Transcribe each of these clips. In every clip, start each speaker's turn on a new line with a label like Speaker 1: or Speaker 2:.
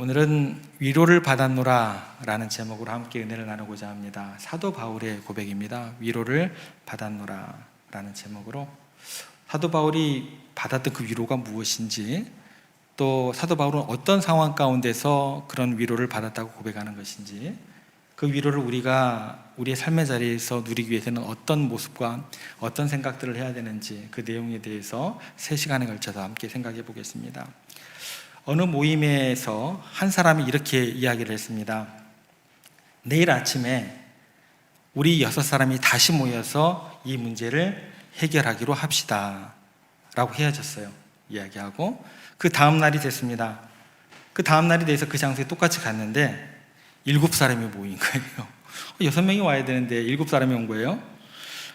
Speaker 1: 오늘은 위로를 받았노라 라는 제목으로 함께 은혜를 나누고자 합니다. 사도 바울의 고백입니다. 위로를 받았노라 라는 제목으로 사도 바울이 받았던 그 위로가 무엇인지, 또 사도 바울은 어떤 상황 가운데서 그런 위로를 받았다고 고백하는 것인지, 그 위로를 우리가 우리의 삶의 자리에서 누리기 위해서는 어떤 모습과 어떤 생각들을 해야 되는지, 그 내용에 대해서 3시간에 걸쳐서 함께 생각해 보겠습니다. 어느 모임에서 한 사람이 이렇게 이야기를 했습니다. 내일 아침에 우리 6사람이 다시 모여서 이 문제를 해결하기로 합시다 라고 헤어졌어요. 이야기하고 그 다음 날이 됐습니다. 그 다음 날이 돼서 그 장소에 똑같이 갔는데 7사람이 모인 거예요. 6명이 와야 되는데 7사람이 온 거예요.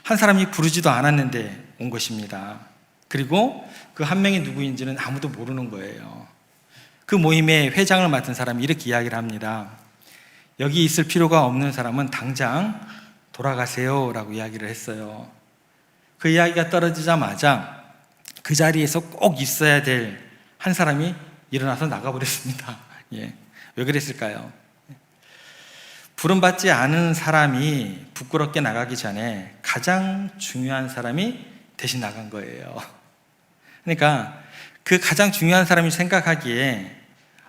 Speaker 1: 한 사람이 부르지도 않았는데 온 것입니다. 그리고 그 한 명이 누구인지는 아무도 모르는 거예요. 그 모임의 회장을 맡은 사람이 이렇게 이야기를 합니다. 여기 있을 필요가 없는 사람은 당장 돌아가세요 라고 이야기를 했어요. 그 이야기가 떨어지자마자 그 자리에서 꼭 있어야 될 한 사람이 일어나서 나가버렸습니다. 왜 그랬을까요? 부름받지 않은 사람이 부끄럽게 나가기 전에 가장 중요한 사람이 대신 나간 거예요. 그러니까 그 가장 중요한 사람이 생각하기에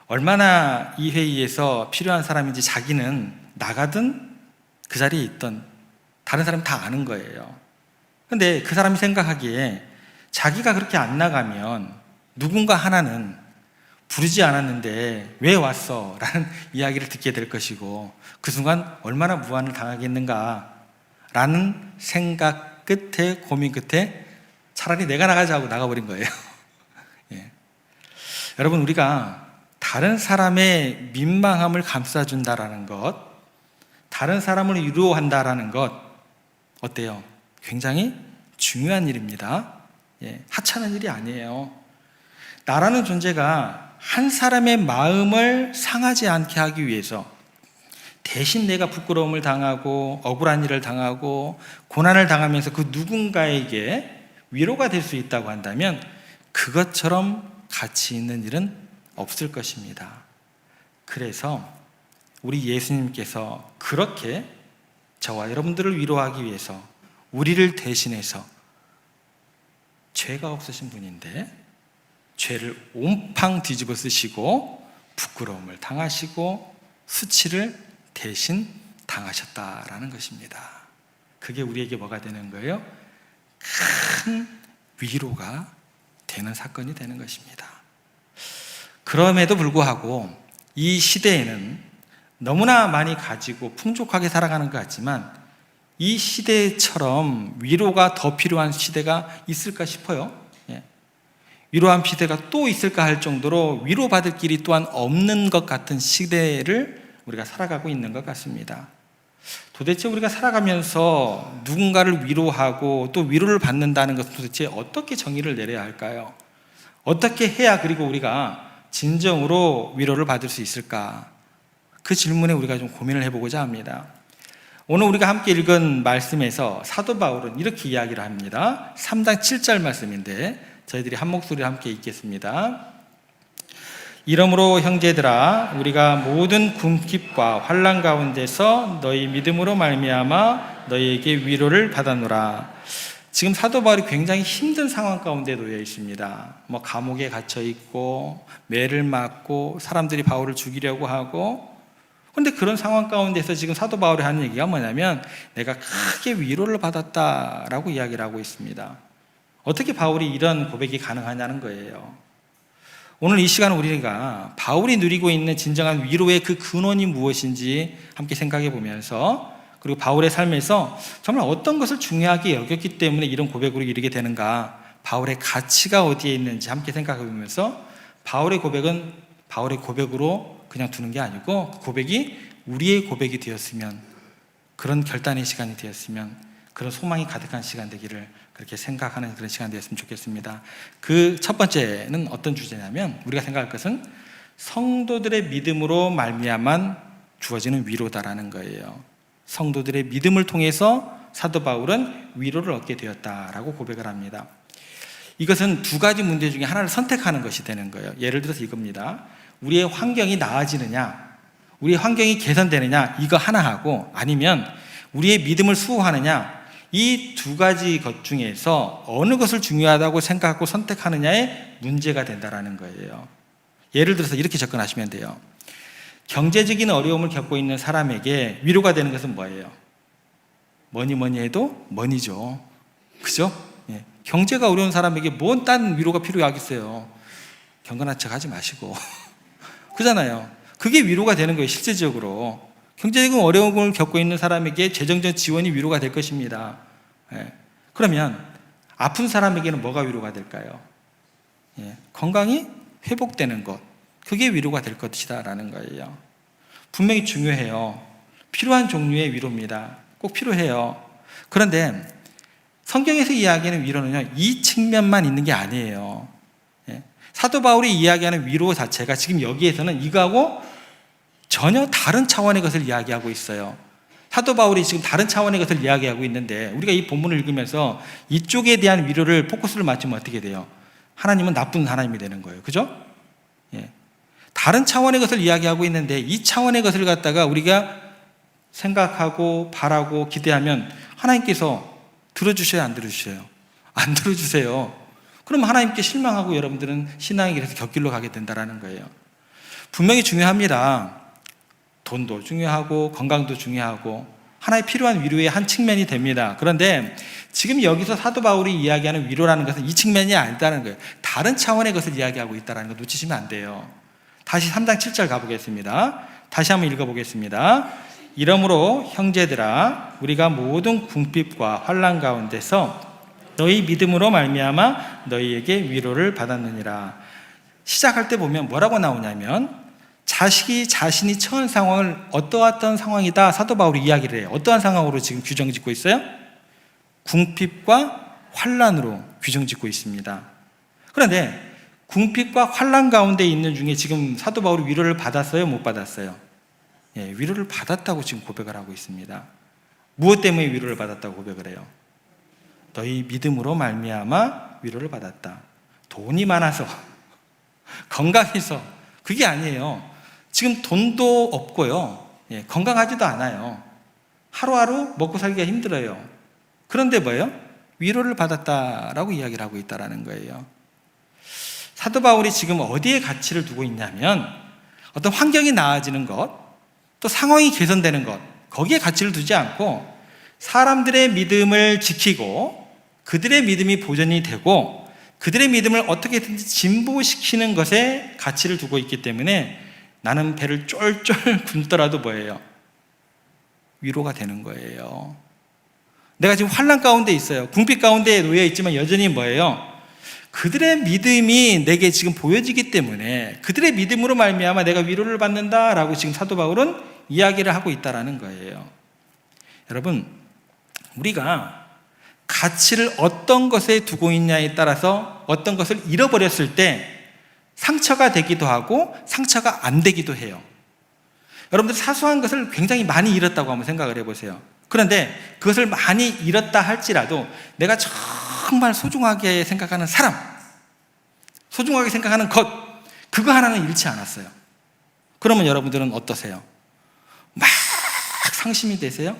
Speaker 1: 얼마나 이 회의에서 필요한 사람인지 자기는 나가든 그 자리에 있던 다른 사람이 다 아는 거예요. 그런데 그 사람이 생각하기에 자기가 그렇게 안 나가면 누군가 하나는 부르지 않았는데 왜 왔어? 라는 이야기를 듣게 될 것이고, 그 순간 얼마나 무안을 당하겠는가 라는 생각 끝에, 고민 끝에 차라리 내가 나가자 하고 나가버린 거예요. 여러분, 우리가 다른 사람의 민망함을 감싸준다라는 것, 다른 사람을 위로한다라는 것, 어때요? 굉장히 중요한 일입니다. 하찮은 일이 아니에요. 나라는 존재가 한 사람의 마음을 상하지 않게 하기 위해서 대신 내가 부끄러움을 당하고 억울한 일을 당하고 고난을 당하면서 그 누군가에게 위로가 될 수 있다고 한다면 그것처럼 가치 있는 일은 없을 것입니다. 그래서 우리 예수님께서 그렇게 저와 여러분들을 위로하기 위해서 우리를 대신해서 죄가 없으신 분인데 죄를 온팡 뒤집어 쓰시고 부끄러움을 당하시고 수치를 대신 당하셨다라는 것입니다. 그게 우리에게 뭐가 되는 거예요? 큰 위로가 되는 사건이 되는 것입니다. 그럼에도 불구하고 이 시대에는 너무나 많이 가지고 풍족하게 살아가는 것 같지만 이 시대처럼 위로가 더 필요한 시대가 있을까 싶어요. 위로한 시대가 또 있을까 할 정도로 위로받을 길이 또한 없는 것 같은 시대를 우리가 살아가고 있는 것 같습니다. 도대체 우리가 살아가면서 누군가를 위로하고 또 위로를 받는다는 것은 도대체 어떻게 정의를 내려야 할까요? 어떻게 해야 그리고 우리가 진정으로 위로를 받을 수 있을까? 그 질문에 우리가 좀 고민을 해보고자 합니다. 오늘 우리가 함께 읽은 말씀에서 사도 바울은 이렇게 이야기를 합니다. 3장 7절 말씀인데 저희들이 한 목소리로 함께 읽겠습니다. 이러므로 형제들아, 우리가 모든 궁핍과 환난 가운데서 너희 믿음으로 말미암아 너희에게 위로를 받았노라. 지금 사도 바울이 굉장히 힘든 상황 가운데 놓여 있습니다. 감옥에 갇혀 있고 매를 맞고 사람들이 바울을 죽이려고 하고, 그런데 그런 상황 가운데서 지금 사도 바울이 하는 얘기가 뭐냐면 내가 크게 위로를 받았다라고 이야기를 하고 있습니다. 어떻게 바울이 이런 고백이 가능하냐는 거예요. 오늘 이 시간 우리가 바울이 누리고 있는 진정한 위로의 그 근원이 무엇인지 함께 생각해 보면서, 그리고 바울의 삶에서 정말 어떤 것을 중요하게 여겼기 때문에 이런 고백으로 이르게 되는가, 바울의 가치가 어디에 있는지 함께 생각해 보면서 바울의 고백은 바울의 고백으로 그냥 두는 게 아니고 그 고백이 우리의 고백이 되었으면, 그런 결단의 시간이 되었으면, 그런 소망이 가득한 시간 되기를 그렇게 생각하는 그런 시간 되었으면 좋겠습니다. 그 첫 번째는 어떤 주제냐면, 우리가 생각할 것은 성도들의 믿음으로 말미암아 주어지는 위로다라는 거예요. 성도들의 믿음을 통해서 사도 바울은 위로를 얻게 되었다라고 고백을 합니다. 이것은 두 가지 문제 중에 하나를 선택하는 것이 되는 거예요. 예를 들어서 이겁니다. 우리의 환경이 나아지느냐, 우리의 환경이 개선되느냐, 이거 하나 하고, 아니면 우리의 믿음을 수호하느냐, 이 두 가지 것 중에서 어느 것을 중요하다고 생각하고 선택하느냐에 문제가 된다는 거예요. 예를 들어서 이렇게 접근하시면 돼요. 경제적인 어려움을 겪고 있는 사람에게 위로가 되는 것은 뭐예요? 뭐니 해도 머니죠. 그죠? 예. 경제가 어려운 사람에게 뭔 딴 위로가 필요하겠어요. 경건한 척 하지 마시고. 그잖아요. 그게 위로가 되는 거예요, 실제적으로. 경제적인 어려움을 겪고 있는 사람에게 재정적 지원이 위로가 될 것입니다. 예. 그러면 아픈 사람에게는 뭐가 위로가 될까요? 예. 건강이 회복되는 것, 그게 위로가 될 것이다 라는 거예요. 분명히 중요해요. 필요한 종류의 위로입니다. 꼭 필요해요. 그런데 성경에서 이야기하는 위로는요, 이 측면만 있는 게 아니에요. 예. 사도 바울이 이야기하는 위로 자체가 지금 여기에서는 이거하고 전혀 다른 차원의 것을 이야기하고 있어요. 사도 바울이 지금 다른 차원의 것을 이야기하고 있는데, 우리가 이 본문을 읽으면서 이쪽에 대한 위로를 포커스를 맞추면 어떻게 돼요? 하나님은 나쁜 하나님이 되는 거예요. 그죠? 예. 다른 차원의 것을 이야기하고 있는데, 이 차원의 것을 갖다가 우리가 생각하고 바라고 기대하면 하나님께서 들어주셔요, 안 들어주셔요? 안 들어주세요. 그럼 하나님께 실망하고 여러분들은 신앙의 길에서 곁길로 가게 된다는 거예요. 분명히 중요합니다. 돈도 중요하고 건강도 중요하고 하나의 필요한 위로의 한 측면이 됩니다. 그런데 지금 여기서 사도 바울이 이야기하는 위로라는 것은 이 측면이 아니다는 거예요. 다른 차원의 것을 이야기하고 있다는 거 놓치시면 안 돼요. 다시 3장 7절 가보겠습니다. 다시 한번 읽어보겠습니다. 이러므로 형제들아, 우리가 모든 궁핍과 환난 가운데서 너희 믿음으로 말미암아 너희에게 위로를 받았느니라. 시작할 때 보면 뭐라고 나오냐면, 자식이 자신이 처한 상황을 어떠한 상황이다 사도 바울이 이야기를 해요. 어떠한 상황으로 지금 규정 짓고 있어요? 궁핍과 환난으로 규정 짓고 있습니다. 그런데 궁핍과 환난 가운데 있는 중에 지금 사도 바울이 위로를 받았어요? 못 받았어요? 예, 위로를 받았다고 지금 고백을 하고 있습니다. 무엇 때문에 위로를 받았다고 고백을 해요? 너희 믿음으로 말미암아 위로를 받았다. 돈이 많아서, 건강해서, 그게 아니에요. 지금 돈도 없고요, 예, 건강하지도 않아요. 하루하루 먹고 살기가 힘들어요. 그런데 뭐예요? 위로를 받았다라고 이야기를 하고 있다는 거예요. 사도 바울이 지금 어디에 가치를 두고 있냐면, 어떤 환경이 나아지는 것, 또 상황이 개선되는 것, 거기에 가치를 두지 않고 사람들의 믿음을 지키고 그들의 믿음이 보존이 되고 그들의 믿음을 어떻게든지 진보시키는 것에 가치를 두고 있기 때문에 나는 배를 쫄쫄 굶더라도 뭐예요? 위로가 되는 거예요. 내가 지금 환난 가운데 있어요. 궁핍 가운데 놓여 있지만 여전히 뭐예요? 그들의 믿음이 내게 지금 보여지기 때문에 그들의 믿음으로 말미암아 내가 위로를 받는다라고 지금 사도 바울은 이야기를 하고 있다는 거예요. 여러분, 우리가 가치를 어떤 것에 두고 있냐에 따라서 어떤 것을 잃어버렸을 때 상처가 되기도 하고 상처가 안 되기도 해요. 여러분들 사소한 것을 굉장히 많이 잃었다고 한번 생각을 해보세요. 그런데 그것을 많이 잃었다 할지라도 내가 정말 소중하게 생각하는 사람, 소중하게 생각하는 것, 그거 하나는 잃지 않았어요. 그러면 여러분들은 어떠세요? 막 상심이 되세요?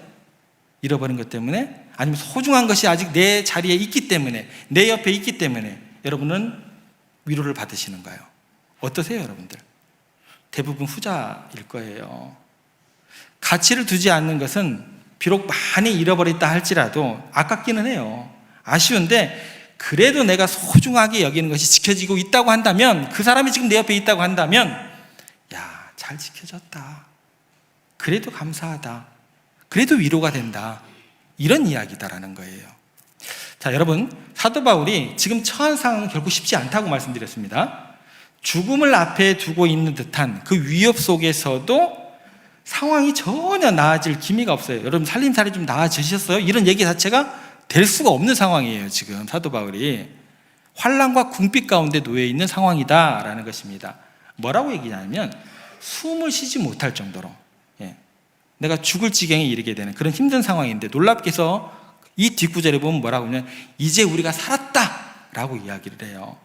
Speaker 1: 잃어버린 것 때문에? 아니면 소중한 것이 아직 내 자리에 있기 때문에, 내 옆에 있기 때문에 여러분은 위로를 받으시는가요? 어떠세요, 여러분들? 대부분 후자일 거예요. 가치를 두지 않는 것은 비록 많이 잃어버렸다 할지라도 아깝기는 해요. 아쉬운데 그래도 내가 소중하게 여기는 것이 지켜지고 있다고 한다면, 그 사람이 지금 내 옆에 있다고 한다면, 야, 잘 지켜졌다. 그래도 감사하다. 그래도 위로가 된다. 이런 이야기다라는 거예요. 자, 여러분, 사도 바울이 지금 처한 상황은 결코 쉽지 않다고 말씀드렸습니다. 죽음을 앞에 두고 있는 듯한 그 위협 속에서도 상황이 전혀 나아질 기미가 없어요. 여러분, 살림살이 좀 나아지셨어요? 이런 얘기 자체가 될 수가 없는 상황이에요. 지금 사도 바울이 환난과 궁핍 가운데 놓여 있는 상황이다라는 것입니다. 뭐라고 얘기하냐면 숨을 쉬지 못할 정도로, 내가 죽을 지경에 이르게 되는 그런 힘든 상황인데, 놀랍게서 이 뒷구절에 보면 뭐라고 하냐면 이제 우리가 살았다라고 이야기를 해요.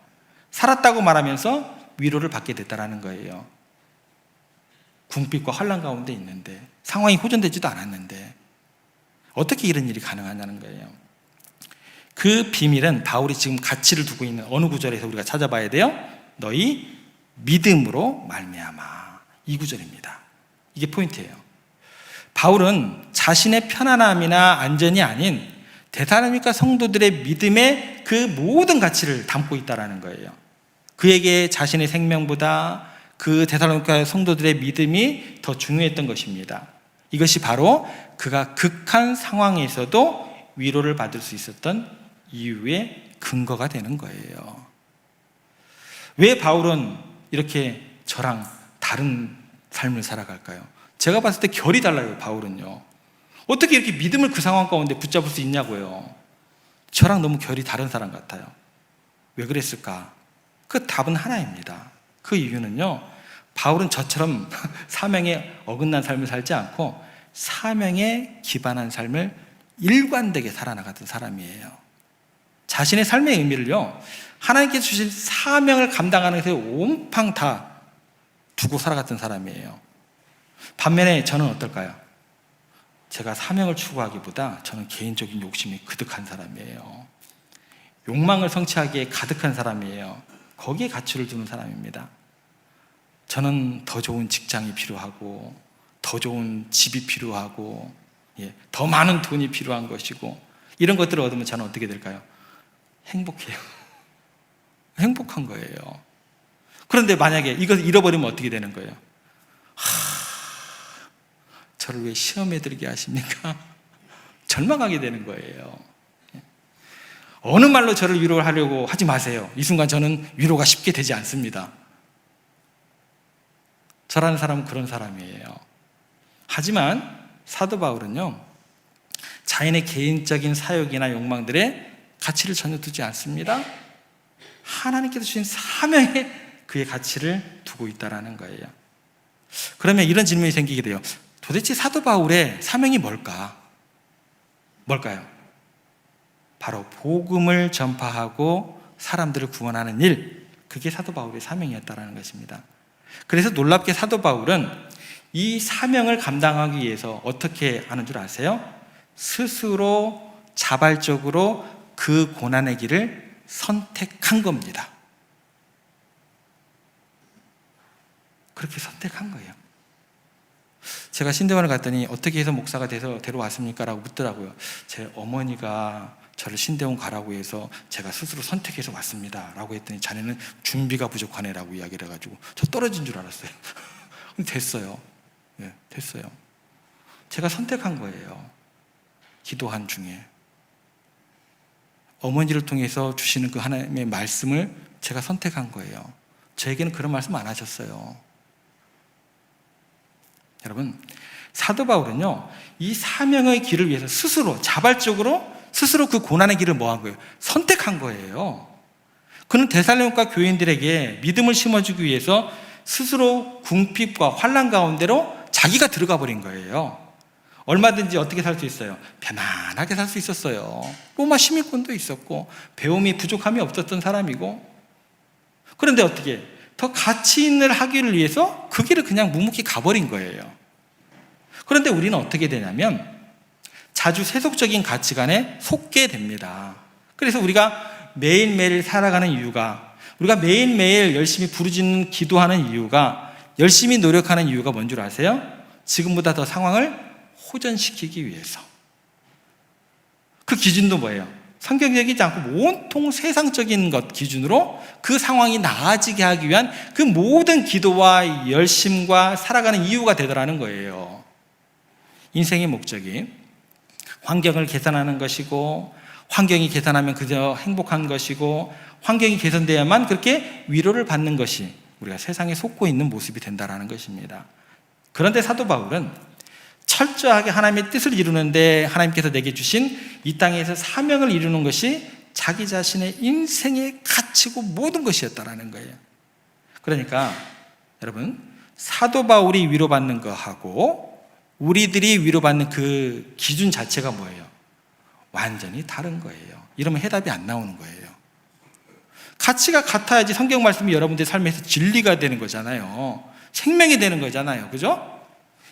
Speaker 1: 살았다고 말하면서 위로를 받게 됐다라는 거예요. 궁핍과 환난 가운데 있는데, 상황이 호전되지도 않았는데 어떻게 이런 일이 가능하냐는 거예요. 그 비밀은 바울이 지금 가치를 두고 있는 어느 구절에서 우리가 찾아봐야 돼요? 너희 믿음으로 말미암아. 이 구절입니다. 이게 포인트예요. 바울은 자신의 편안함이나 안전이 아닌 데살로니가 성도들의 믿음의 그 모든 가치를 담고 있다는 거예요. 그에게 자신의 생명보다 그 데살로니가 성도들의 믿음이 더 중요했던 것입니다. 이것이 바로 그가 극한 상황에서도 위로를 받을 수 있었던 이유의 근거가 되는 거예요. 왜 바울은 이렇게 저랑 다른 삶을 살아갈까요? 제가 봤을 때 결이 달라요. 바울은요, 어떻게 이렇게 믿음을 그 상황 가운데 붙잡을 수 있냐고요. 저랑 너무 결이 다른 사람 같아요. 왜 그랬을까? 그 답은 하나입니다. 그 이유는요, 바울은 저처럼 사명에 어긋난 삶을 살지 않고 사명에 기반한 삶을 일관되게 살아나갔던 사람이에요. 자신의 삶의 의미를요, 하나님께서 주신 사명을 감당하는 것에 온팡 다 두고 살아갔던 사람이에요. 반면에 저는 어떨까요? 제가 사명을 추구하기보다 저는 개인적인 욕심이 그득한 사람이에요. 욕망을 성취하기에 가득한 사람이에요. 거기에 가치를 두는 사람입니다. 저는 더 좋은 직장이 필요하고, 더 좋은 집이 필요하고, 더 많은 돈이 필요한 것이고, 이런 것들을 얻으면 저는 어떻게 될까요? 행복해요. 행복한 거예요. 그런데 만약에 이것을 잃어버리면 어떻게 되는 거예요? 저를 왜 시험에 들게 하십니까? 절망하게 되는 거예요. 어느 말로 저를 위로하려고 하지 마세요. 이 순간 저는 위로가 쉽게 되지 않습니다. 저라는 사람은 그런 사람이에요. 하지만 사도 바울은요, 자신의 개인적인 사욕이나 욕망들에 가치를 전혀 두지 않습니다. 하나님께서 주신 사명에 그의 가치를 두고 있다는 거예요. 그러면 이런 질문이 생기게 돼요. 도대체 사도 바울의 사명이 뭘까요? 바로 복음을 전파하고 사람들을 구원하는 일, 그게 사도 바울의 사명이었다는 것입니다. 그래서 놀랍게 사도 바울은 이 사명을 감당하기 위해서 어떻게 하는 줄 아세요? 스스로 자발적으로 그 고난의 길을 선택한 겁니다. 그렇게 선택한 거예요. 제가 신대원을 갔더니 어떻게 해서 목사가 돼서 데려왔습니까? 라고 묻더라고요. 제 어머니가 저를 신대원 가라고 해서 제가 스스로 선택해서 왔습니다 라고 했더니 자네는 준비가 부족하네 라고 이야기를 해가지고 저 떨어진 줄 알았어요. 근데 됐어요. 됐어요. 제가 선택한 거예요. 기도한 중에 어머니를 통해서 주시는 그 하나님의 말씀을 제가 선택한 거예요. 저에게는 그런 말씀 안 하셨어요. 여러분, 사도 바울은요, 이 사명의 길을 위해서 스스로 자발적으로 스스로 그 고난의 길을 뭐 한 거예요? 선택한 거예요. 그는 데살로니가 교인들에게 믿음을 심어주기 위해서 스스로 궁핍과 환난 가운데로 자기가 들어가 버린 거예요. 얼마든지 어떻게 살 수 있어요? 편안하게 살 수 있었어요. 로마 시민권도 있었고 배움이 부족함이 없었던 사람이고. 그런데 어떻게 더 가치 있는 일을 하기를 위해서 그 길을 그냥 묵묵히 가버린 거예요. 그런데 우리는 어떻게 되냐면 자주 세속적인 가치관에 속게 됩니다. 그래서 우리가 매일매일 살아가는 이유가, 우리가 매일매일 열심히 부르짖는 기도하는 이유가, 열심히 노력하는 이유가 뭔 줄 아세요? 지금보다 더 상황을 호전시키기 위해서. 그 기준도 뭐예요? 성경적이지 않고 온통 세상적인 것 기준으로 그 상황이 나아지게 하기 위한 그 모든 기도와 열심과 살아가는 이유가 되더라는 거예요. 인생의 목적이 환경을 개선하는 것이고, 환경이 개선하면 그저 행복한 것이고, 환경이 개선돼야만 그렇게 위로를 받는 것이 우리가 세상에 속고 있는 모습이 된다는 것입니다. 그런데 사도 바울은 철저하게 하나님의 뜻을 이루는데 하나님께서 내게 주신 이 땅에서 사명을 이루는 것이 자기 자신의 인생의 가치고 모든 것이었다는 거예요. 그러니까 여러분, 사도 바울이 위로받는 거하고 우리들이 위로받는 그 기준 자체가 뭐예요? 완전히 다른 거예요. 이러면 해답이 안 나오는 거예요. 가치가 같아야지 성경 말씀이 여러분들의 삶에서 진리가 되는 거잖아요. 생명이 되는 거잖아요. 그죠?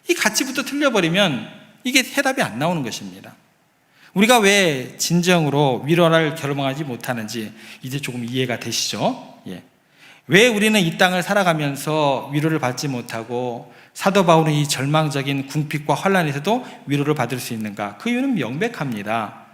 Speaker 1: 이 가치부터 틀려버리면 이게 해답이 안 나오는 것입니다. 우리가 왜 진정으로 위로를 결망하지 못하는지 이제 조금 이해가 되시죠? 예. 왜 우리는 이 땅을 살아가면서 위로를 받지 못하고 사도 바울은 이 절망적인 궁핍과 환난에서도 위로를 받을 수 있는가? 그 이유는 명백합니다.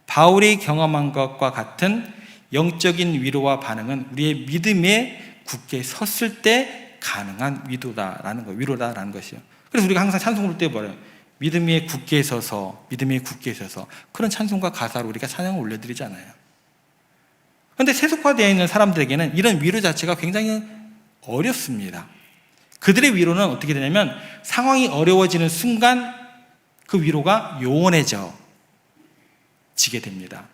Speaker 1: 바울이 경험한 것과 같은 영적인 위로와 반응은 우리의 믿음에 굳게 섰을 때 가능한 위로다라는 것이요. 그래서 우리가 항상 찬송 부를 때 뭐래요? 믿음 위에 굳게 서서, 믿음 위에 굳게 서서, 그런 찬송과 가사로 우리가 찬양을 올려드리잖아요. 그런데 세속화되어 있는 사람들에게는 이런 위로 자체가 굉장히 어렵습니다. 그들의 위로는 어떻게 되냐면 상황이 어려워지는 순간 그 위로가 요원해져 지게 됩니다.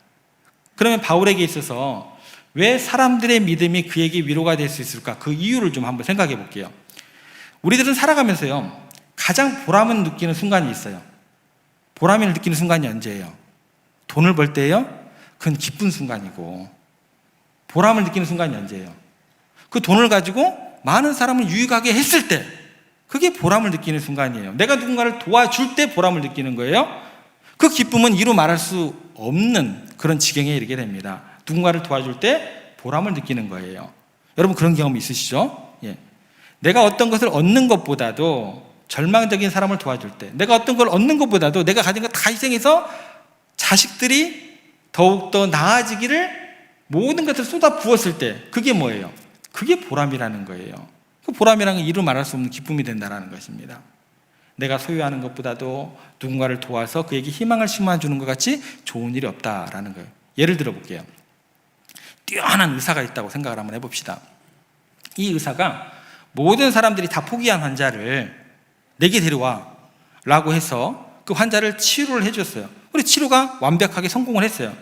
Speaker 1: 그러면 바울에게 있어서 왜 사람들의 믿음이 그에게 위로가 될 수 있을까? 그 이유를 좀 한번 생각해 볼게요. 우리들은 살아가면서요, 가장 보람을 느끼는 순간이 있어요. 보람을 느끼는 순간이 언제예요? 돈을 벌 때예요? 그건 기쁜 순간이고, 보람을 느끼는 순간이 언제예요? 그 돈을 가지고 많은 사람을 유익하게 했을 때, 그게 보람을 느끼는 순간이에요. 내가 누군가를 도와줄 때 보람을 느끼는 거예요. 그 기쁨은 이루 말할 수 없는 그런 지경에 이르게 됩니다. 누군가를 도와줄 때 보람을 느끼는 거예요. 여러분 그런 경험 있으시죠? 예. 내가 어떤 것을 얻는 것보다도 절망적인 사람을 도와줄 때, 내가 어떤 걸 얻는 것보다도 내가 가진 거 다 희생해서 자식들이 더욱더 나아지기를 모든 것을 쏟아 부었을 때, 그게 뭐예요? 그게 보람이라는 거예요. 그 보람이라는 건 이루 말할 수 없는 기쁨이 된다는 것입니다. 내가 소유하는 것보다도 누군가를 도와서 그에게 희망을 심어주는 것 같이 좋은 일이 없다라는 거예요. 예를 들어 볼게요. 뛰어난 의사가 있다고 생각을 한번 해봅시다. 이 의사가 모든 사람들이 다 포기한 환자를 내게 데려와 라고 해서 그 환자를 치료를 해줬어요. 그리고 치료가 완벽하게 성공을 했어요.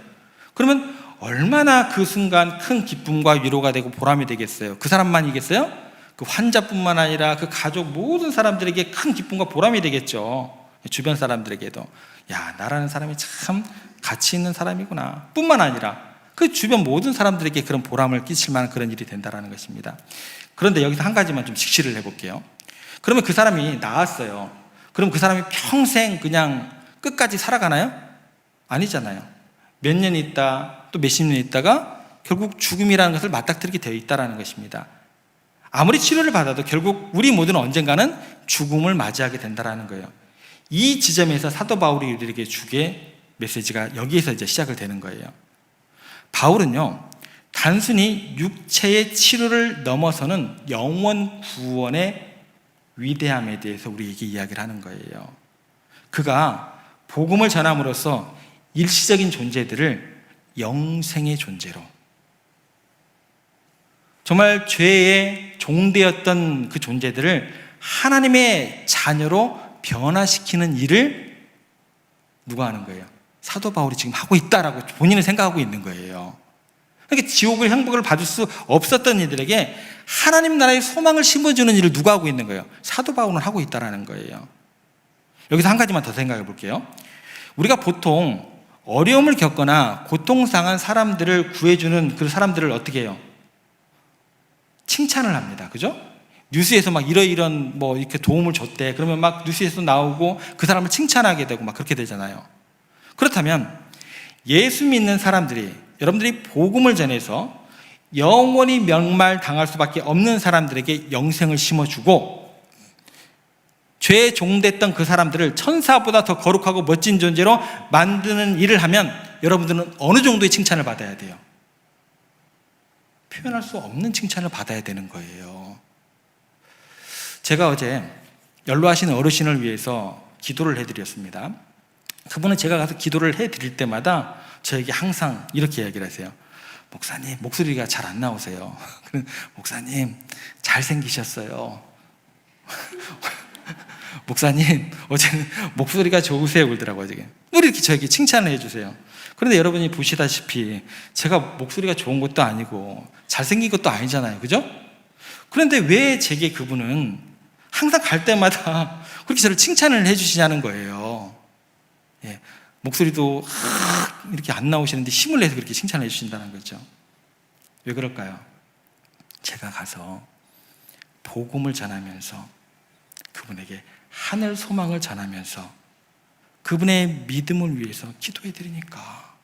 Speaker 1: 그러면 얼마나 그 순간 큰 기쁨과 위로가 되고 보람이 되겠어요? 그 사람만이겠어요? 그 환자뿐만 아니라 그 가족 모든 사람들에게 큰 기쁨과 보람이 되겠죠. 주변 사람들에게도 야, 나라는 사람이 참 가치 있는 사람이구나 뿐만 아니라 그 주변 모든 사람들에게 그런 보람을 끼칠 만한 그런 일이 된다는 것입니다. 그런데 여기서 한 가지만 좀 직시를 해볼게요. 그러면 그 사람이 나았어요. 그럼 그 사람이 평생 그냥 끝까지 살아가나요? 아니잖아요. 몇 년 있다 또 몇십 년 있다가 결국 죽음이라는 것을 맞닥뜨리게 되어 있다는 것입니다. 아무리 치료를 받아도 결국 우리 모두는 언젠가는 죽음을 맞이하게 된다는 거예요. 이 지점에서 사도 바울이 우리에게 주게 메시지가 여기에서 이제 시작을 되는 거예요. 바울은요, 단순히 육체의 치료를 넘어서는 영원 구원의 위대함에 대해서 우리에게 이야기를 하는 거예요. 그가 복음을 전함으로써 일시적인 존재들을 영생의 존재로, 정말 죄의 종되었던 그 존재들을 하나님의 자녀로 변화시키는 일을 누가 하는 거예요? 사도 바울이 지금 하고 있다라고 본인은 생각하고 있는 거예요. 그러니까 지옥을 행복을 받을 수 없었던 이들에게 하나님 나라의 소망을 심어주는 일을 누가 하고 있는 거예요? 사도 바울은 하고 있다는 거예요. 여기서 한 가지만 더 생각해 볼게요. 우리가 보통 어려움을 겪거나 고통상한 사람들을 구해주는 그 사람들을 어떻게 해요? 칭찬을 합니다. 그죠? 뉴스에서 막 이런 뭐 이렇게 도움을 줬대. 그러면 막 뉴스에서 나오고 그 사람을 칭찬하게 되고 막 그렇게 되잖아요. 그렇다면 예수 믿는 사람들이, 여러분들이 복음을 전해서 영원히 멸망당할 수밖에 없는 사람들에게 영생을 심어주고 죄에 종됐던 그 사람들을 천사보다 더 거룩하고 멋진 존재로 만드는 일을 하면 여러분들은 어느 정도의 칭찬을 받아야 돼요? 표현할 수 없는 칭찬을 받아야 되는 거예요. 제가 어제 연로하신 어르신을 위해서 기도를 해드렸습니다. 그분은 제가 가서 기도를 해드릴 때마다 저에게 항상 이렇게 이야기를 하세요. 목사님, 목소리가 잘 안 나오세요. 목사님, 잘생기셨어요. 목사님, 어제는 목소리가 좋으세요. 그러더라고요. 이렇게 저에게 칭찬을 해주세요. 그런데 여러분이 보시다시피 제가 목소리가 좋은 것도 아니고 잘생긴 것도 아니잖아요. 그죠? 그런데 왜 제게 그분은 항상 갈 때마다 그렇게 저를 칭찬을 해주시냐는 거예요. 예, 목소리도 이렇게 안 나오시는데 힘을 내서 그렇게 칭찬을 해주신다는 거죠. 왜 그럴까요? 제가 가서 복음을 전하면서 그분에게 하늘 소망을 전하면서 그분의 믿음을 위해서 기도해 드리니까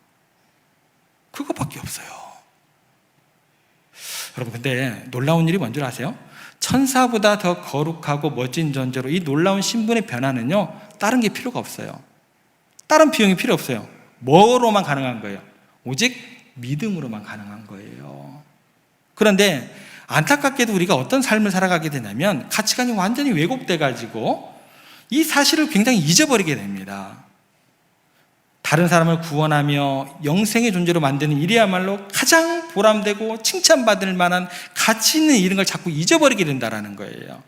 Speaker 1: 그것밖에 없어요. 여러분, 근데 놀라운 일이 뭔지 아세요? 천사보다 더 거룩하고 멋진 존재로 이 놀라운 신분의 변화는요, 다른 게 필요가 없어요. 다른 비용이 필요 없어요. 뭐로만 가능한 거예요? 오직 믿음으로만 가능한 거예요. 그런데 안타깝게도 우리가 어떤 삶을 살아가게 되냐면 가치관이 완전히 왜곡돼 가지고 이 사실을 굉장히 잊어버리게 됩니다. 다른 사람을 구원하며 영생의 존재로 만드는 일이야말로 가장 보람되고 칭찬받을 만한 가치 있는 일인 걸 자꾸 잊어버리게 된다는 거예요.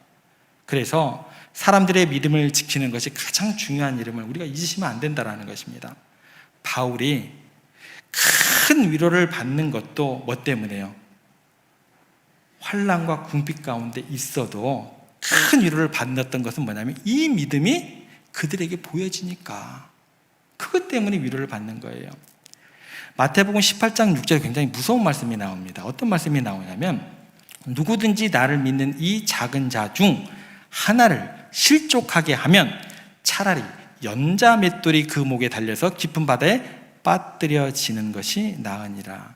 Speaker 1: 그래서 사람들의 믿음을 지키는 것이 가장 중요한 일임을 우리가 잊으시면 안 된다는 것입니다. 바울이 큰 위로를 받는 것도 뭐 때문에요? 환난과 궁핍 가운데 있어도 큰 위로를 받았던 것은 뭐냐면 이 믿음이 그들에게 보여지니까, 그것 때문에 위로를 받는 거예요. 마태복음 18장 6절에 굉장히 무서운 말씀이 나옵니다. 어떤 말씀이 나오냐면 누구든지 나를 믿는 이 작은 자 중 하나를 실족하게 하면 차라리 연자 맷돌이 그 목에 달려서 깊은 바다에 빠뜨려지는 것이 나으니라.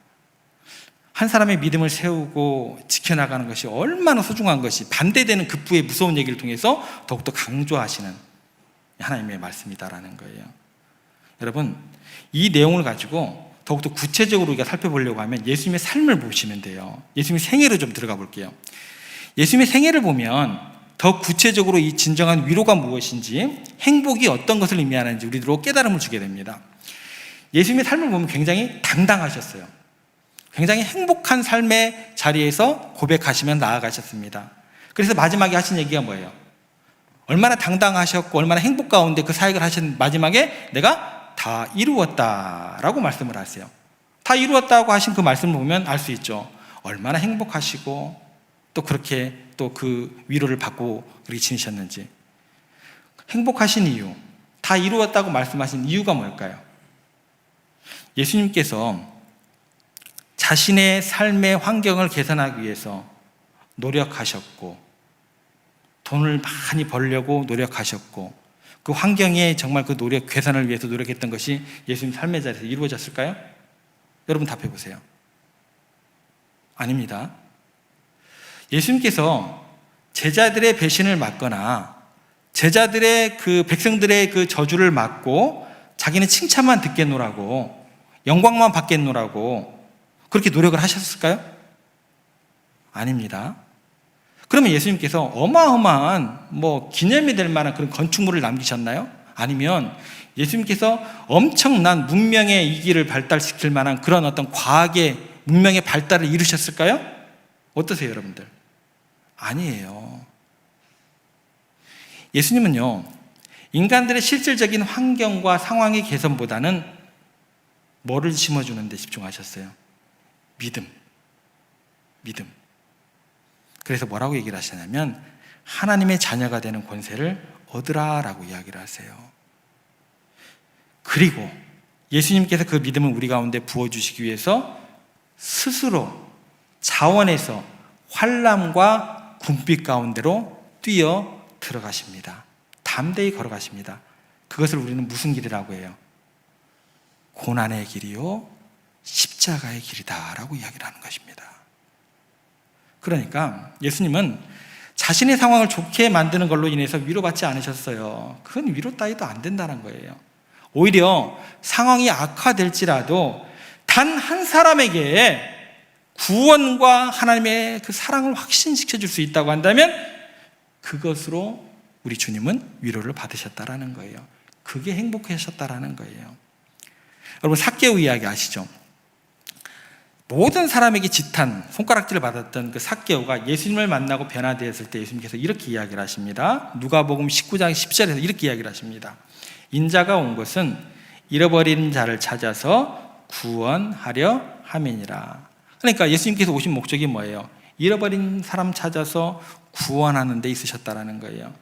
Speaker 1: 한 사람의 믿음을 세우고 지켜나가는 것이 얼마나 소중한 것이 반대되는 급부의 무서운 얘기를 통해서 더욱더 강조하시는 하나님의 말씀이다라는 거예요. 여러분, 이 내용을 가지고 더욱더 구체적으로 우리가 살펴보려고 하면 예수님의 삶을 보시면 돼요. 예수님의 생애로 좀 들어가 볼게요. 예수님의 생애를 보면 더 구체적으로 이 진정한 위로가 무엇인지, 행복이 어떤 것을 의미하는지 우리들로 깨달음을 주게 됩니다. 예수님의 삶을 보면 굉장히 당당하셨어요. 굉장히 행복한 삶의 자리에서 고백하시면 나아가셨습니다. 그래서 마지막에 하신 얘기가 뭐예요? 얼마나 당당하셨고 얼마나 행복 가운데 그 사역을 하신 마지막에 내가 다 이루었다라고 말씀을 하세요. 다 이루었다고 하신 그 말씀을 보면 알 수 있죠. 얼마나 행복하시고 또 그렇게 또 그 위로를 받고 그렇게 지내셨는지. 행복하신 이유, 다 이루었다고 말씀하신 이유가 뭘까요? 예수님께서 자신의 삶의 환경을 개선하기 위해서 노력하셨고, 돈을 많이 벌려고 노력하셨고, 그 환경에 정말 그 노력, 개선을 위해서 노력했던 것이 예수님 삶의 자리에서 이루어졌을까요? 여러분 답해 보세요. 아닙니다. 예수님께서 제자들의 배신을 막거나 제자들의 그 백성들의 그 저주를 막고 자기는 칭찬만 듣겠노라고, 영광만 받겠노라고 그렇게 노력을 하셨을까요? 아닙니다. 그러면 예수님께서 어마어마한 기념이 될 만한 그런 건축물을 남기셨나요? 아니면 예수님께서 엄청난 문명의 이기를 발달시킬 만한 그런 어떤 과학의 문명의 발달을 이루셨을까요? 어떠세요, 여러분들? 아니에요. 예수님은요, 인간들의 실질적인 환경과 상황의 개선보다는 뭐를 심어주는 데 집중하셨어요? 믿음. 그래서 뭐라고 얘기를 하시냐면 하나님의 자녀가 되는 권세를 얻으라라고 이야기를 하세요. 그리고 예수님께서 그 믿음을 우리 가운데 부어주시기 위해서 스스로 자원해서 환난과 궁핍 가운데로 뛰어 들어가십니다. 담대히 걸어가십니다. 그것을 우리는 무슨 길이라고 해요? 고난의 길이요 십자가의 길이다라고 이야기를 하는 것입니다. 그러니까 예수님은 자신의 상황을 좋게 만드는 걸로 인해서 위로받지 않으셨어요. 그건 위로 따위도 안 된다는 거예요. 오히려 상황이 악화될지라도 단 한 사람에게 구원과 하나님의 그 사랑을 확신시켜 줄 수 있다고 한다면 그것으로 우리 주님은 위로를 받으셨다라는 거예요. 그게 행복하셨다라는 거예요. 여러분, 삭개오 이야기 아시죠? 모든 사람에게 지탄, 손가락질을 받았던 그 삭개오가 예수님을 만나고 변화되었을 때 예수님께서 이렇게 이야기를 하십니다. 누가복음 19장 10절에서 이렇게 이야기를 하십니다. 인자가 온 것은 잃어버린 자를 찾아서 구원하려 함이니라. 그러니까 예수님께서 오신 목적이 뭐예요? 잃어버린 사람 찾아서 구원하는 데 있으셨다라는 거예요.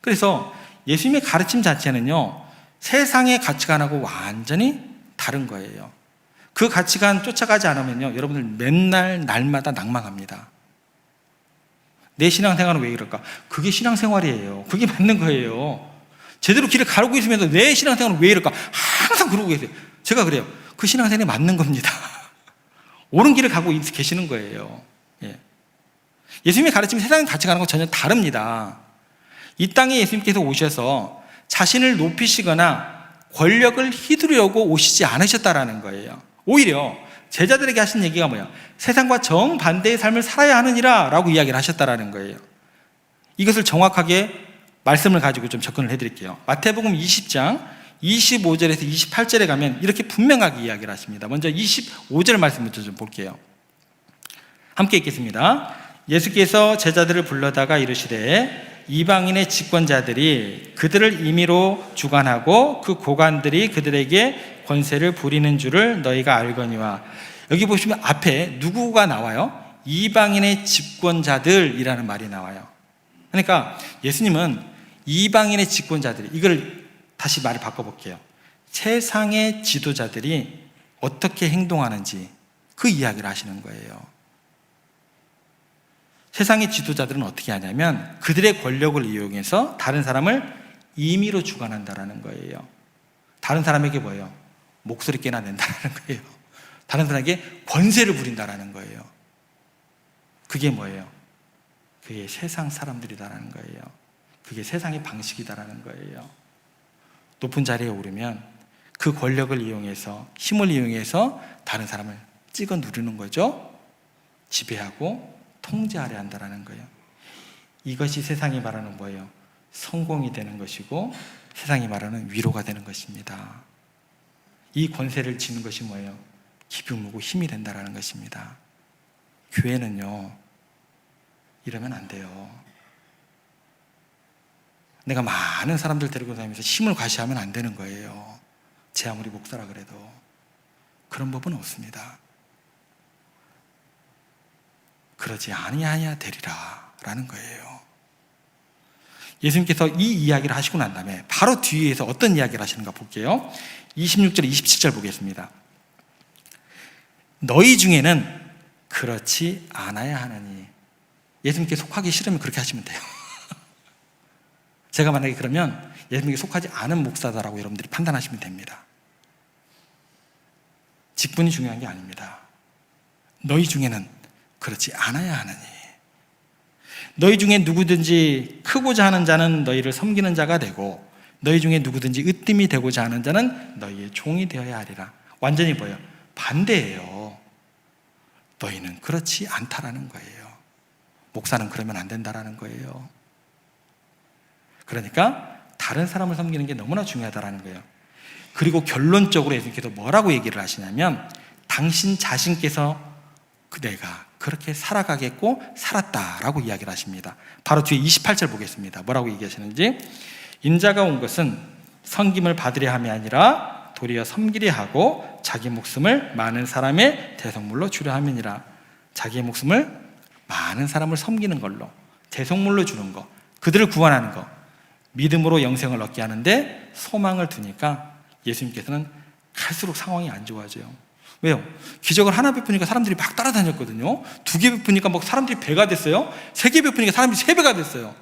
Speaker 1: 그래서 예수님의 가르침 자체는요, 세상의 가치관하고 완전히 다른 거예요. 그 가치관 쫓아가지 않으면요, 여러분들 맨날 날마다 낭망합니다. 내 신앙생활은 왜 이럴까? 그게 신앙생활이에요. 그게 맞는 거예요. 제대로 길을 가르고 있으면서 내 신앙생활은 왜 이럴까? 항상 그러고 계세요. 제가 그래요. 그 신앙생활이 맞는 겁니다. 옳은 길을 가고 계시는 거예요. 예. 예수님의 가르침이 세상에 같이 가는 건 전혀 다릅니다. 이 땅에 예수님께서 오셔서 자신을 높이시거나 권력을 휘두르려고 오시지 않으셨다라는 거예요. 오히려 제자들에게 하신 얘기가 뭐야? 세상과 정반대의 삶을 살아야 하느니라 라고 이야기를 하셨다라는 거예요. 이것을 정확하게 말씀을 가지고 좀 접근을 해드릴게요. 마태복음 20장 25절에서 28절에 가면 이렇게 분명하게 이야기를 하십니다. 먼저 25절 말씀부터 좀 볼게요. 함께 읽겠습니다. 예수께서 제자들을 불러다가 이르시되 이방인의 집권자들이 그들을 임의로 주관하고 그 고관들이 그들에게 권세를 부리는 줄을 너희가 알거니와. 여기 보시면 앞에 누구가 나와요? 이방인의 집권자들이라는 말이 나와요. 그러니까 예수님은 이방인의 집권자들이, 이걸 다시 말을 바꿔볼게요. 세상의 지도자들이 어떻게 행동하는지 그 이야기를 하시는 거예요. 세상의 지도자들은 어떻게 하냐면 그들의 권력을 이용해서 다른 사람을 임의로 주관한다라는 거예요. 다른 사람에게 뭐예요? 목소리 깨나 낸다라는 거예요. 다른 사람에게 권세를 부린다라는 거예요. 그게 뭐예요? 그게 세상 사람들이다라는 거예요. 그게 세상의 방식이다라는 거예요. 높은 자리에 오르면 그 권력을 이용해서, 힘을 이용해서 다른 사람을 찍어 누르는 거죠. 지배하고 통제하려 한다라는 거예요. 이것이 세상이 말하는 뭐예요? 성공이 되는 것이고 세상이 말하는 위로가 되는 것입니다. 이 권세를 쥐는 것이 뭐예요? 기쁨이고 힘이 된다라는 것입니다. 교회는요, 이러면 안 돼요. 내가 많은 사람들 데리고 다니면서 힘을 과시하면 안 되는 거예요. 제 아무리 목사라 그래도 그런 법은 없습니다. 그러지 아니하야 되리라 라는 거예요. 예수님께서 이 이야기를 하시고 난 다음에 바로 뒤에서 어떤 이야기를 하시는가 볼게요. 26절 27절 보겠습니다. 너희 중에는 그렇지 않아야 하느니. 예수님께 속하기 싫으면 그렇게 하시면 돼요. 제가 만약에 그러면 예수님께 속하지 않은 목사다라고 여러분들이 판단하시면 됩니다. 직분이 중요한 게 아닙니다. 너희 중에는 그렇지 않아야 하느니. 너희 중에 누구든지 크고자 하는 자는 너희를 섬기는 자가 되고 너희 중에 누구든지 으뜸이 되고자 하는 자는 너희의 종이 되어야 하리라. 완전히 뭐예요? 반대예요. 너희는 그렇지 않다라는 거예요. 목사는 그러면 안 된다라는 거예요. 그러니까 다른 사람을 섬기는 게 너무나 중요하다라는 거예요. 그리고 결론적으로 예수님께서 뭐라고 얘기를 하시냐면 당신 자신께서 내가 그렇게 살아가겠고 살았다라고 이야기를 하십니다. 바로 뒤에 28절 보겠습니다. 뭐라고 얘기하시는지. 인자가 온 것은 섬김을 받으려 함이 아니라 도리어 섬기려 하고 자기 목숨을 많은 사람의 대속물로 주려 함이니라. 자기의 목숨을 많은 사람을 섬기는 걸로, 대속물로 주는 거, 그들을 구원하는 거, 믿음으로 영생을 얻게 하는데 소망을 두니까 예수님께서는 갈수록 상황이 안 좋아져요. 왜요? 기적을 하나 베푸니까 사람들이 막 따라다녔거든요. 2개 베푸니까 막 사람들이 배가 됐어요. 3개 베푸니까 사람들이 3배가 됐어요.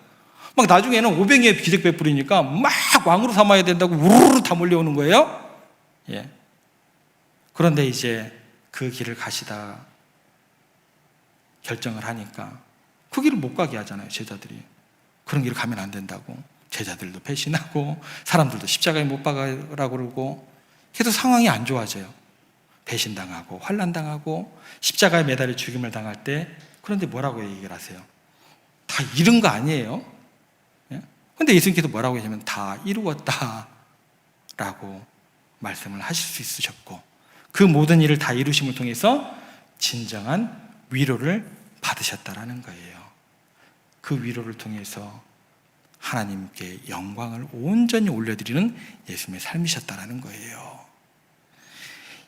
Speaker 1: 막 나중에는 500의 기적 베푸리니까 막 왕으로 삼아야 된다고 우르르 다 몰려오는 거예요. 예. 그런데 이제 그 길을 가시다 결정을 하니까 그 길을 못 가게 하잖아요. 제자들이 그런 길을 가면 안 된다고. 제자들도 배신하고 사람들도 십자가에 못 박으라고 그러고 계속 상황이 안 좋아져요. 배신당하고 환난당하고 십자가에 매달려 죽임을 당할 때, 그런데 뭐라고 얘기를 하세요? 다 이룬 거 아니에요? 그런데 예수님께서 뭐라고 하시냐면 다 이루었다 라고 말씀을 하실 수 있으셨고 그 모든 일을 다 이루심을 통해서 진정한 위로를 받으셨다라는 거예요. 그 위로를 통해서 하나님께 영광을 온전히 올려드리는 예수님의 삶이셨다라는 거예요.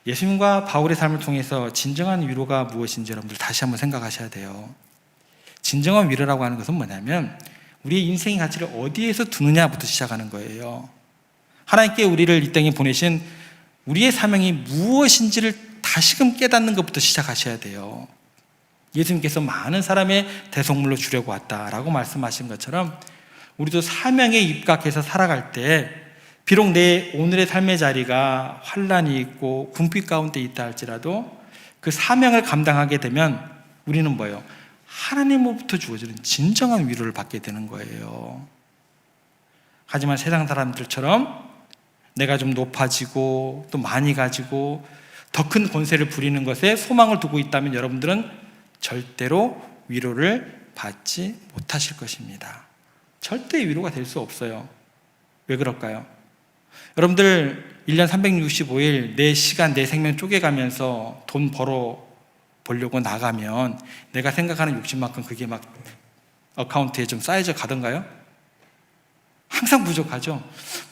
Speaker 1: 예수님과 바울의 삶을 통해서 진정한 위로가 무엇인지 여러분들 다시 한번 생각하셔야 돼요. 진정한 위로라고 하는 것은 뭐냐면 우리의 인생의 가치를 어디에서 두느냐부터 시작하는 거예요. 하나님께 우리를 이 땅에 보내신 우리의 사명이 무엇인지를 다시금 깨닫는 것부터 시작하셔야 돼요. 예수님께서 많은 사람의 대속물로 주려고 왔다라고 말씀하신 것처럼 우리도 사명에 입각해서 살아갈 때 비록 내 오늘의 삶의 자리가 환난이 있고 궁핍 가운데 있다 할지라도 그 사명을 감당하게 되면 우리는 뭐예요? 하나님으로부터 주어지는 진정한 위로를 받게 되는 거예요. 하지만 세상 사람들처럼 내가 좀 높아지고 또 많이 가지고 더 큰 권세를 부리는 것에 소망을 두고 있다면 여러분들은 절대로 위로를 받지 못하실 것입니다. 절대 위로가 될 수 없어요. 왜 그럴까요? 여러분들 1년 365일 내 시간, 내 생명 쪼개가면서 돈 벌어 보려고 나가면 내가 생각하는 욕심만큼 그게 막 어카운트에 좀 쌓여져 가던가요? 항상 부족하죠.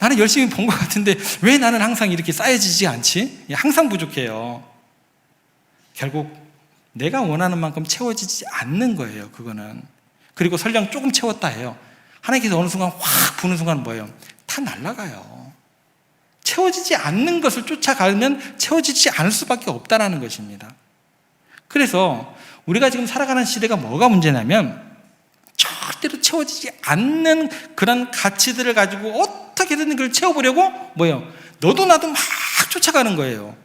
Speaker 1: 나는 열심히 번 것 같은데 왜 나는 항상 이렇게 쌓여지지 않지? 항상 부족해요. 결국 내가 원하는 만큼 채워지지 않는 거예요. 그거는. 그리고 설령 조금 채웠다 해요. 하나님께서 어느 순간 확 부는 순간 뭐예요? 다 날아가요. 채워지지 않는 것을 쫓아가면 채워지지 않을 수밖에 없다는 것입니다. 그래서 우리가 지금 살아가는 시대가 뭐가 문제냐면 절대로 채워지지 않는 그런 가치들을 가지고 어떻게든 그걸 채워보려고 뭐예요? 너도 나도 막 쫓아가는 거예요.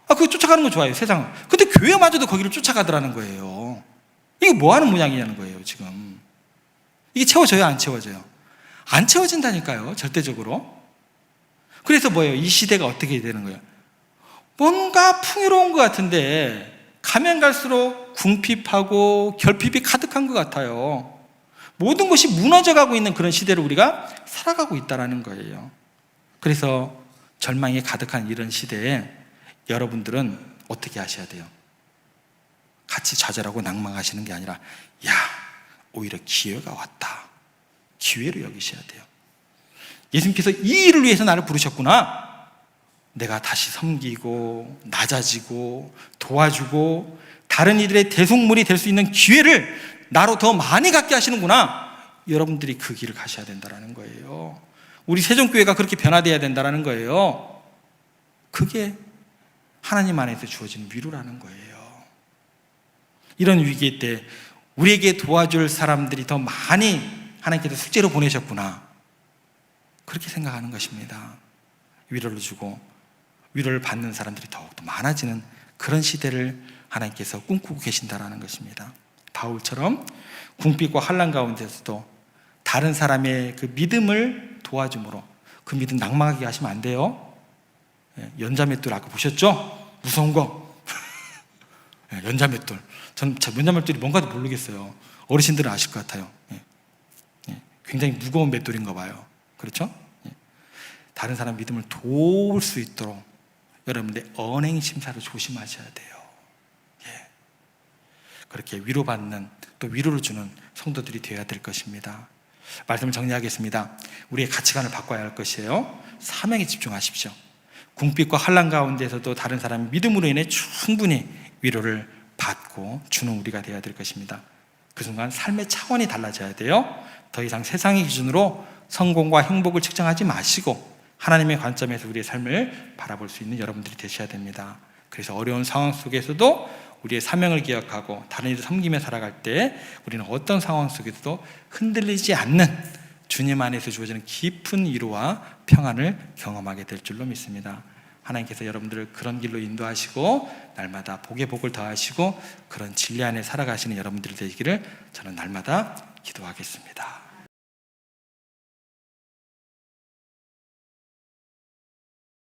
Speaker 1: 그거 쫓아가는 거 좋아요, 세상은. 근데 교회마저도 거기를 쫓아가더라는 거예요. 이게 뭐 하는 모양이냐는 거예요, 지금. 이게 채워져요, 안 채워져요? 안 채워진다니까요, 절대적으로. 그래서 뭐예요? 이 시대가 어떻게 되는 거예요? 뭔가 풍요로운 것 같은데 가면 갈수록 궁핍하고 결핍이 가득한 것 같아요. 모든 것이 무너져가고 있는 그런 시대를 우리가 살아가고 있다는 거예요. 그래서 절망이 가득한 이런 시대에 여러분들은 어떻게 하셔야 돼요? 같이 좌절하고 낭망하시는 게 아니라 야, 오히려 기회가 왔다. 기회로 여기셔야 돼요. 예수님께서 이 일을 위해서 나를 부르셨구나. 내가 다시 섬기고 낮아지고 도와주고 다른 이들의 대속물이 될 수 있는 기회를 나로 더 많이 갖게 하시는구나. 여러분들이 그 길을 가셔야 된다는 거예요. 우리 세종교회가 그렇게 변화되어야 된다는 거예요. 그게 하나님 안에서 주어진 위로라는 거예요. 이런 위기 때 우리에게 도와줄 사람들이 더 많이 하나님께서 숙제로 보내셨구나. 그렇게 생각하는 것입니다. 위로를 주고 위로를 받는 사람들이 더욱더 많아지는 그런 시대를 하나님께서 꿈꾸고 계신다는 것입니다. 바울처럼 궁핍과 환난 가운데서도 다른 사람의 그 믿음을 도와줌으로 그 믿음 낭망하게 하시면 안 돼요. 연자맷돌 아까 보셨죠? 무서운 거. 연자맷돌. 저는 연자맷돌이 뭔가도 모르겠어요. 어르신들은 아실 것 같아요. 굉장히 무거운 맷돌인가 봐요. 그렇죠? 다른 사람 믿음을 도울 수 있도록 여러분들 언행 심사를 조심하셔야 돼요. 그렇게 위로받는 또 위로를 주는 성도들이 되어야 될 것입니다. 말씀을 정리하겠습니다. 우리의 가치관을 바꿔야 할 것이에요. 사명에 집중하십시오. 궁핍과 환난 가운데서도 다른 사람의 믿음으로 인해 충분히 위로를 받고 주는 우리가 되어야 될 것입니다. 그 순간 삶의 차원이 달라져야 돼요. 더 이상 세상의 기준으로 성공과 행복을 측정하지 마시고 하나님의 관점에서 우리의 삶을 바라볼 수 있는 여러분들이 되셔야 됩니다. 그래서 어려운 상황 속에서도 우리의 사명을 기억하고 다른 이를 섬기며 살아갈 때 우리는 어떤 상황 속에서도 흔들리지 않는 주님 안에서 주어지는 깊은 위로와 평안을 경험하게 될 줄로 믿습니다. 하나님께서 여러분들을 그런 길로 인도하시고 날마다 복에 복을 더하시고 그런 진리 안에 살아가시는 여러분들이 되기를 저는 날마다 기도하겠습니다.